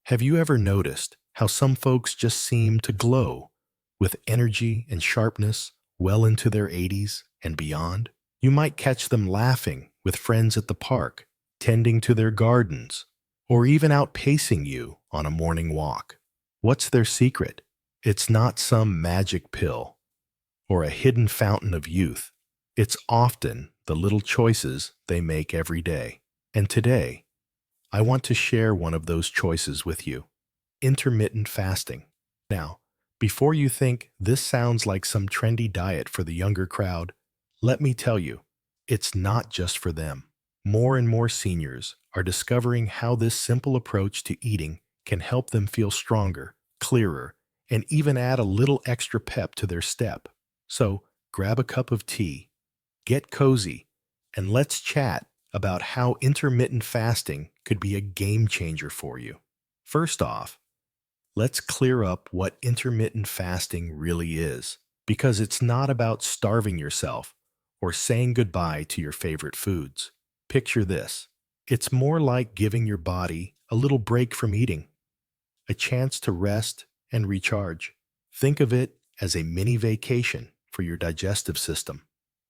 Have you ever noticed how some folks just seem to glow with energy and sharpness well into their 80s and beyond? You might catch them laughing with friends at the park, tending to their gardens, or even out pacing you on a morning walk. What's their secret? It's not some magic pill or a hidden fountain of youth. It's often the little choices they make every day. And today, I want to share one of those choices with you: intermittent fasting. Now, before you think this sounds like some trendy diet for the younger crowd, let me tell you, it's not just for them. More and more seniors are discovering how this simple approach to eating can help them feel stronger, clearer, and even add a little extra pep to their step. So, grab a cup of tea, get cozy, and let's chat about how intermittent fasting could be a game changer for you. First off, let's clear up what intermittent fasting really is, because it's not about starving yourself or saying goodbye to your favorite foods. Picture this: it's more like giving your body a little break from eating, a chance to rest and recharge. Think of it as a mini vacation for your digestive system.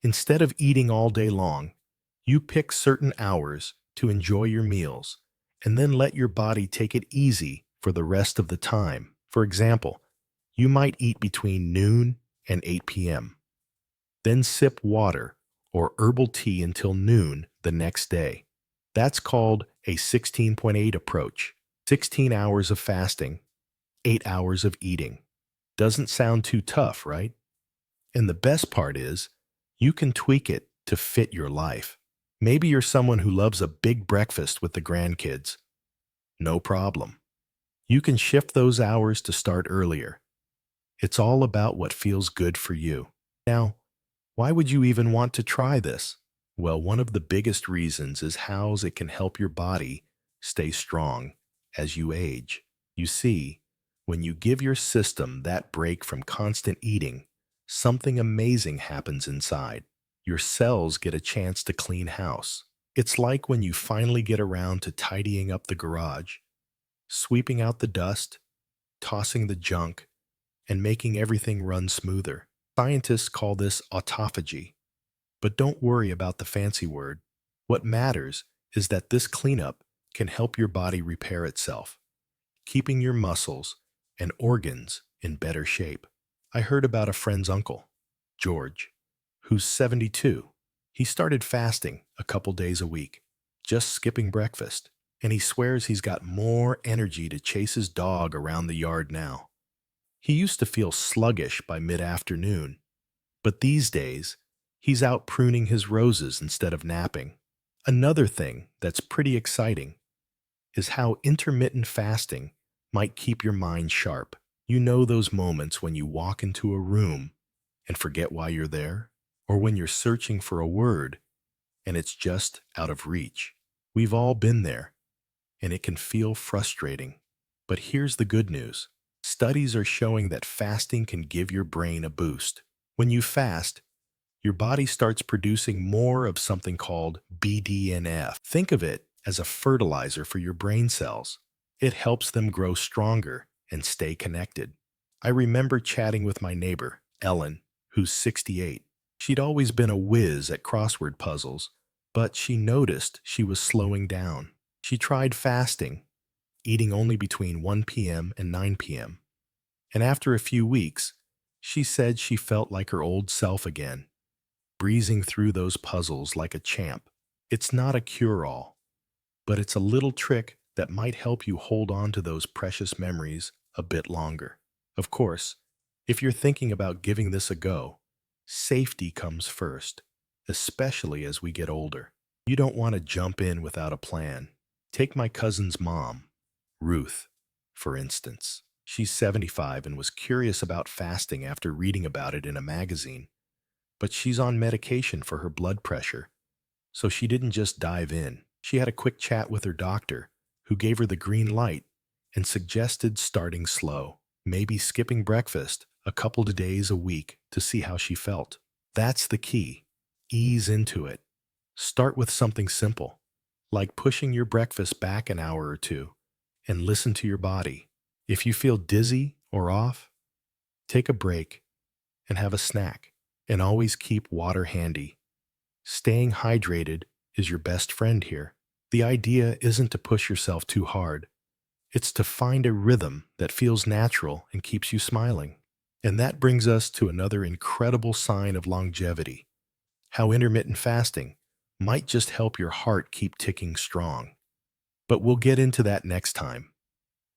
Instead of eating all day long, you pick certain hours to enjoy your meals and then let your body take it easy for the rest of the time. For example, you might eat between noon and 8 p.m., then sip water or herbal tea until noon the next day. That's called a 16.8 approach. 16 hours of fasting, 8 hours of eating. Doesn't sound too tough, right? And the best part is, you can tweak it to fit your life. Maybe you're someone who loves a big breakfast with the grandkids. No problem. You can shift those hours to start earlier. It's all about what feels good for you. Now, why would you even want to try this? Well, one of the biggest reasons is how it can help your body stay strong as you age. You see, when you give your system that break from constant eating, something amazing happens inside. Your cells get a chance to clean house. It's like when you finally get around to tidying up the garage, sweeping out the dust, tossing the junk, and making everything run smoother. Scientists call this autophagy. But don't worry about the fancy word. What matters is that this cleanup can help your body repair itself, keeping your muscles and organs in better shape. I heard about a friend's uncle, George, who's 72. He started fasting a couple days a week, just skipping breakfast, and he swears he's got more energy to chase his dog around the yard now. He used to feel sluggish by mid-afternoon, but these days, he's out pruning his roses instead of napping. Another thing that's pretty exciting is how intermittent fasting might keep your mind sharp. You know those moments when you walk into a room and forget why you're there? Or when you're searching for a word and it's just out of reach? We've all been there, and it can feel frustrating. But here's the good news. Studies are showing that fasting can give your brain a boost. When you fast, your body starts producing more of something called BDNF. Think of it as a fertilizer for your brain cells. It helps them grow stronger and stay connected. I remember chatting with my neighbor, Ellen, who's 68. She'd always been a whiz at crossword puzzles, but she noticed she was slowing down. She tried fasting, eating only between 1 p.m. and 9 p.m. And after a few weeks, she said she felt like her old self again, breezing through those puzzles like a champ. It's not a cure-all, but it's a little trick that might help you hold on to those precious memories a bit longer. Of course, if you're thinking about giving this a go, safety comes first, especially as we get older. You don't want to jump in without a plan. Take my cousin's mom, Ruth, for instance. She's 75 and was curious about fasting after reading about it in a magazine. But she's on medication for her blood pressure, so she didn't just dive in. She had a quick chat with her doctor, who gave her the green light and suggested starting slow, maybe skipping breakfast a couple of days a week to see how she felt. That's the key. Ease into it. Start with something simple, like pushing your breakfast back an hour or two, and listen to your body. If you feel dizzy or off, take a break and have a snack. And always keep water handy. Staying hydrated is your best friend here. The idea isn't to push yourself too hard. It's to find a rhythm that feels natural and keeps you smiling. And that brings us to another incredible sign of longevity: how intermittent fasting might just help your heart keep ticking strong. But we'll get into that next time,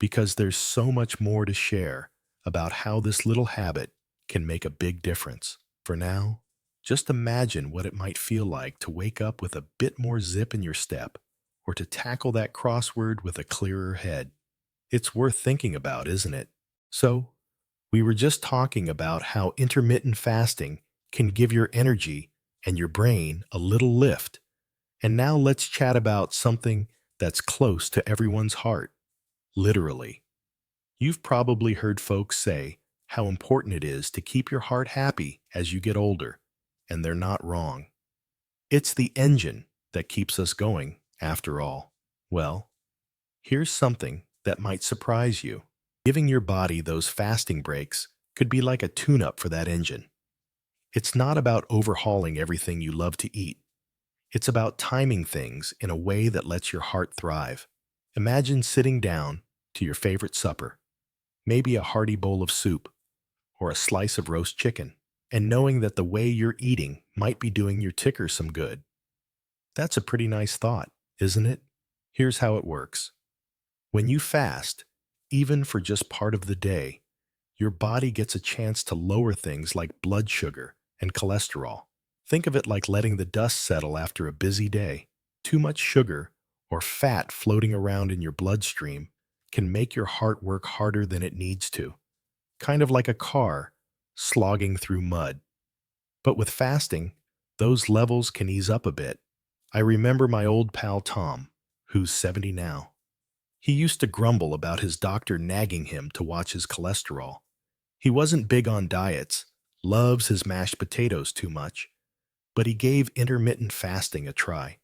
because there's so much more to share about how this little habit can make a big difference. For now, just imagine what it might feel like to wake up with a bit more zip in your step, or to tackle that crossword with a clearer head. It's worth thinking about, isn't it? So, we were just talking about how intermittent fasting can give your energy and your brain a little lift. And now let's chat about something that's close to everyone's heart: literally. You've probably heard folks say how important it is to keep your heart happy as you get older, and they're not wrong. It's the engine that keeps us going, after all. Well, here's something that might surprise you. Giving your body those fasting breaks could be like a tune-up for that engine. It's not about overhauling everything you love to eat. It's about timing things in a way that lets your heart thrive. Imagine sitting down to your favorite supper, maybe a hearty bowl of soup or a slice of roast chicken, and knowing that the way you're eating might be doing your ticker some good. That's a pretty nice thought, isn't it? Here's how it works. When you fast, even for just part of the day, your body gets a chance to lower things like blood sugar and cholesterol. Think of it like letting the dust settle after a busy day. Too much sugar or fat floating around in your bloodstream can make your heart work harder than it needs to, kind of like a car slogging through mud. But with fasting, those levels can ease up a bit. I remember my old pal Tom, who's 70 now. He used to grumble about his doctor nagging him to watch his cholesterol. He wasn't big on diets, loves his mashed potatoes too much, but he gave intermittent fasting a try.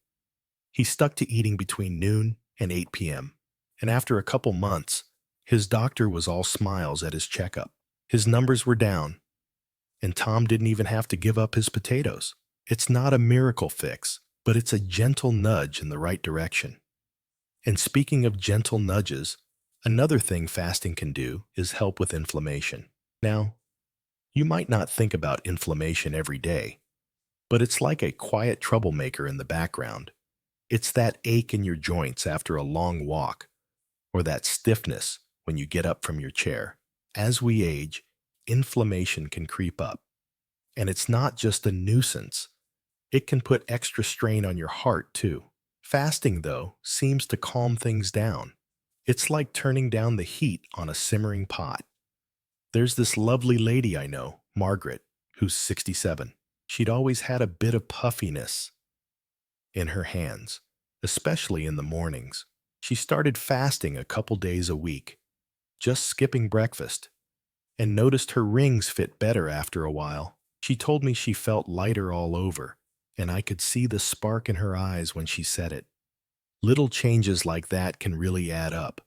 He stuck to eating between noon and 8 p.m., and after a couple months, his doctor was all smiles at his checkup. His numbers were down, and Tom didn't even have to give up his potatoes. It's not a miracle fix, but it's a gentle nudge in the right direction. And speaking of gentle nudges, another thing fasting can do is help with inflammation. Now, you might not think about inflammation every day, but it's like a quiet troublemaker in the background. It's that ache in your joints after a long walk, or that stiffness when you get up from your chair. As we age, inflammation can creep up. And it's not just a nuisance. It can put extra strain on your heart, too. Fasting, though, seems to calm things down. It's like turning down the heat on a simmering pot. There's this lovely lady I know, Margaret, who's 67. She'd always had a bit of puffiness in her hands, especially in the mornings. She started fasting a couple days a week, just skipping breakfast, and noticed her rings fit better after a while. She told me she felt lighter all over, and I could see the spark in her eyes when she said it. Little changes like that can really add up.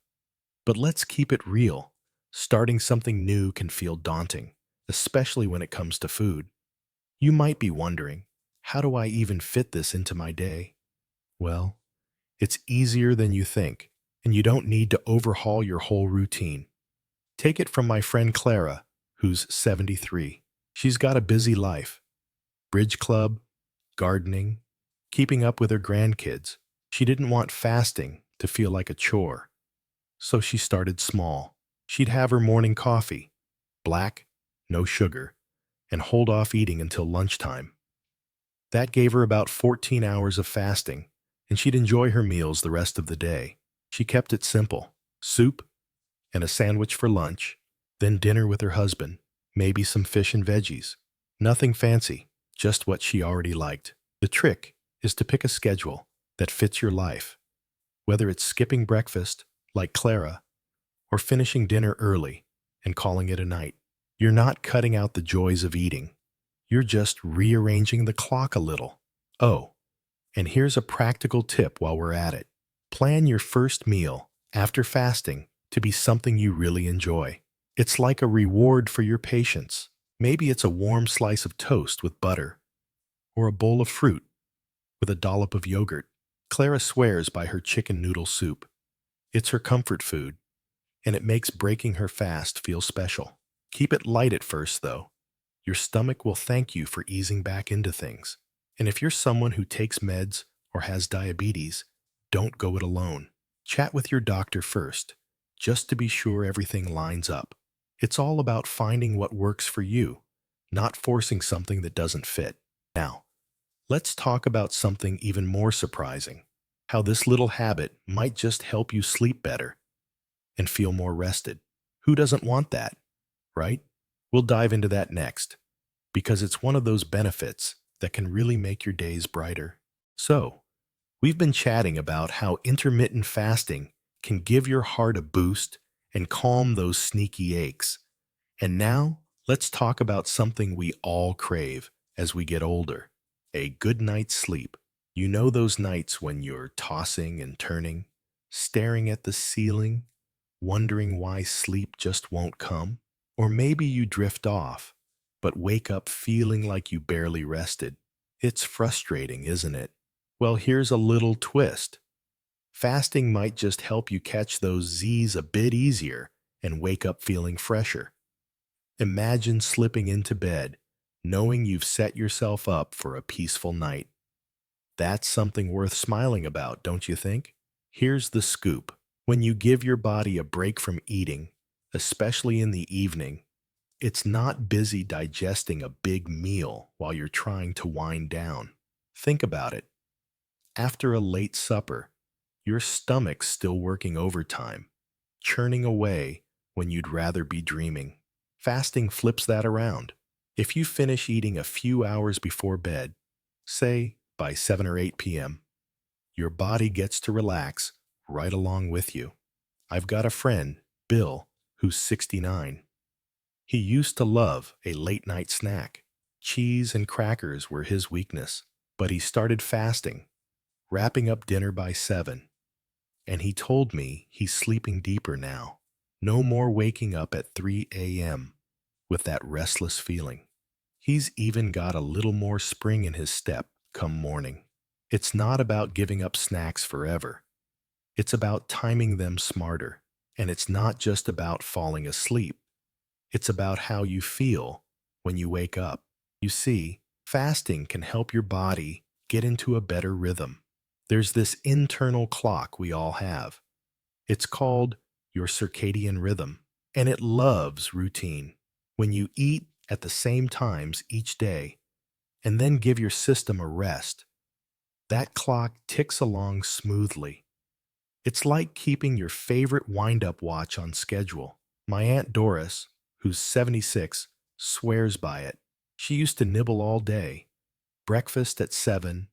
But let's keep it real. Starting something new can feel daunting, especially when it comes to food. You might be wondering, how do I even fit this into my day? Well, it's easier than you think, and you don't need to overhaul your whole routine. Take it from my friend Clara, who's 73. She's got a busy life: bridge club, gardening, keeping up with her grandkids. She didn't want fasting to feel like a chore, so she started small. She'd have her morning coffee, black, no sugar, and hold off eating until lunchtime. That gave her about 14 hours of fasting, and she'd enjoy her meals the rest of the day. She kept it simple: soup and a sandwich for lunch, then dinner with her husband, maybe some fish and veggies. Nothing fancy, just what she already liked. The trick is to pick a schedule that fits your life, whether it's skipping breakfast, like Clara, or finishing dinner early and calling it a night. You're not cutting out the joys of eating. You're just rearranging the clock a little. Oh, and here's a practical tip while we're at it. Plan your first meal after fasting to be something you really enjoy. It's like a reward for your patience. Maybe it's a warm slice of toast with butter, or a bowl of fruit with a dollop of yogurt. Clara swears by her chicken noodle soup. It's her comfort food, and it makes breaking her fast feel special. Keep it light at first, though. Your stomach will thank you for easing back into things. And if you're someone who takes meds or has diabetes, don't go it alone. Chat with your doctor first, just to be sure everything lines up. It's all about finding what works for you, not forcing something that doesn't fit. Now, let's talk about something even more surprising, how this little habit might just help you sleep better and feel more rested. Who doesn't want that, right? We'll dive into that next, because it's one of those benefits that can really make your days brighter. So, we've been chatting about how intermittent fasting can give your heart a boost and calm those sneaky aches. And now, let's talk about something we all crave as we get older: a good night's sleep. You know those nights when you're tossing and turning, staring at the ceiling, wondering why sleep just won't come? Or maybe you drift off, but wake up feeling like you barely rested. It's frustrating, isn't it? Well, here's a little twist. Fasting might just help you catch those Z's a bit easier and wake up feeling fresher. Imagine slipping into bed, knowing you've set yourself up for a peaceful night. That's something worth smiling about, don't you think? Here's the scoop. When you give your body a break from eating, especially in the evening, it's not busy digesting a big meal while you're trying to wind down. Think about it. After a late supper, your stomach's still working overtime, churning away when you'd rather be dreaming. Fasting flips that around. If you finish eating a few hours before bed, say by 7 or 8 p.m., your body gets to relax right along with you. I've got a friend, Bill, who's 69. He used to love a late-night snack. Cheese and crackers were his weakness, but he started fasting, wrapping up dinner by 7, and he told me he's sleeping deeper now. No more waking up at 3 a.m. with that restless feeling. He's even got a little more spring in his step come morning. It's not about giving up snacks forever. It's about timing them smarter. And it's not just about falling asleep. It's about how you feel when you wake up. You see, fasting can help your body get into a better rhythm. There's this internal clock we all have. It's called your circadian rhythm, and it loves routine. When you eat at the same times each day and then give your system a rest, that clock ticks along smoothly. It's like keeping your favorite wind-up watch on schedule. My Aunt Doris, who's 76, swears by it. She used to nibble all day: breakfast at 7,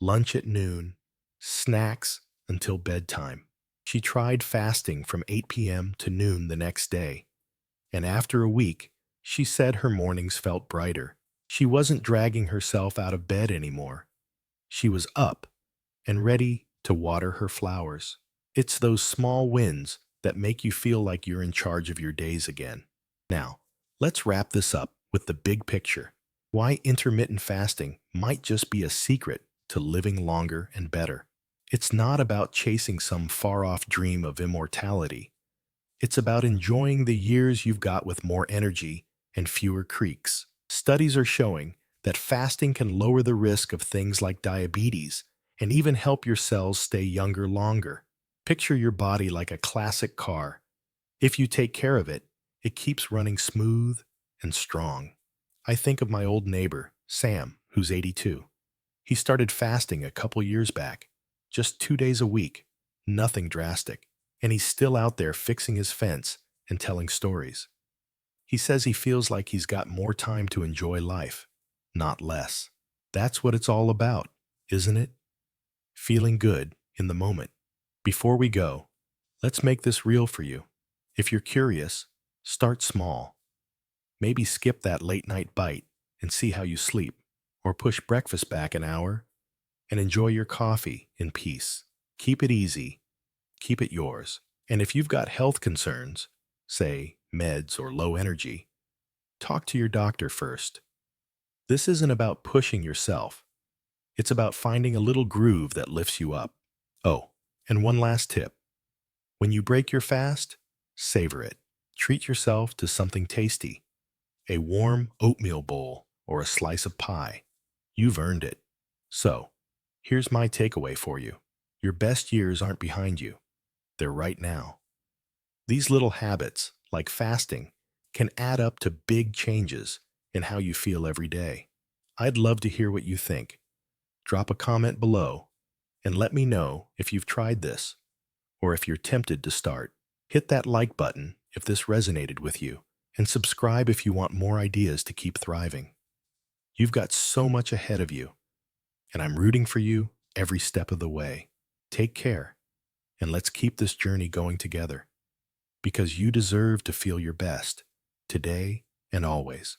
lunch at noon, snacks until bedtime. She tried fasting from 8 p.m. to noon the next day, and after a week, she said her mornings felt brighter. She wasn't dragging herself out of bed anymore. She was up and ready to water her flowers. It's those small wins that make you feel like you're in charge of your days again. Now, let's wrap this up with the big picture: why intermittent fasting might just be a secret to living longer and better. It's not about chasing some far-off dream of immortality. It's about enjoying the years you've got with more energy and fewer creaks. Studies are showing that fasting can lower the risk of things like diabetes and even help your cells stay younger longer. Picture your body like a classic car. If you take care of it, it keeps running smooth and strong. I think of my old neighbor, Sam, who's 82. He started fasting a couple years back, just 2 days a week, nothing drastic, and he's still out there fixing his fence and telling stories. He says he feels like he's got more time to enjoy life, not less. That's what it's all about, isn't it? Feeling good in the moment. Before we go, let's make this real for you. If you're curious, start small. Maybe skip that late night bite and see how you sleep, or push breakfast back an hour and enjoy your coffee in peace. Keep it easy. Keep it yours. And if you've got health concerns, say meds or low energy, talk to your doctor first. This isn't about pushing yourself. It's about finding a little groove that lifts you up. Oh, and one last tip. When you break your fast, savor it. Treat yourself to something tasty, a warm oatmeal bowl or a slice of pie. You've earned it. So, here's my takeaway for you. Your best years aren't behind you. They're right now. These little habits, like fasting, can add up to big changes in how you feel every day. I'd love to hear what you think. Drop a comment below and let me know if you've tried this or if you're tempted to start. Hit that like button if this resonated with you and subscribe if you want more ideas to keep thriving. You've got so much ahead of you, and I'm rooting for you every step of the way. Take care, and let's keep this journey going together because you deserve to feel your best today and always.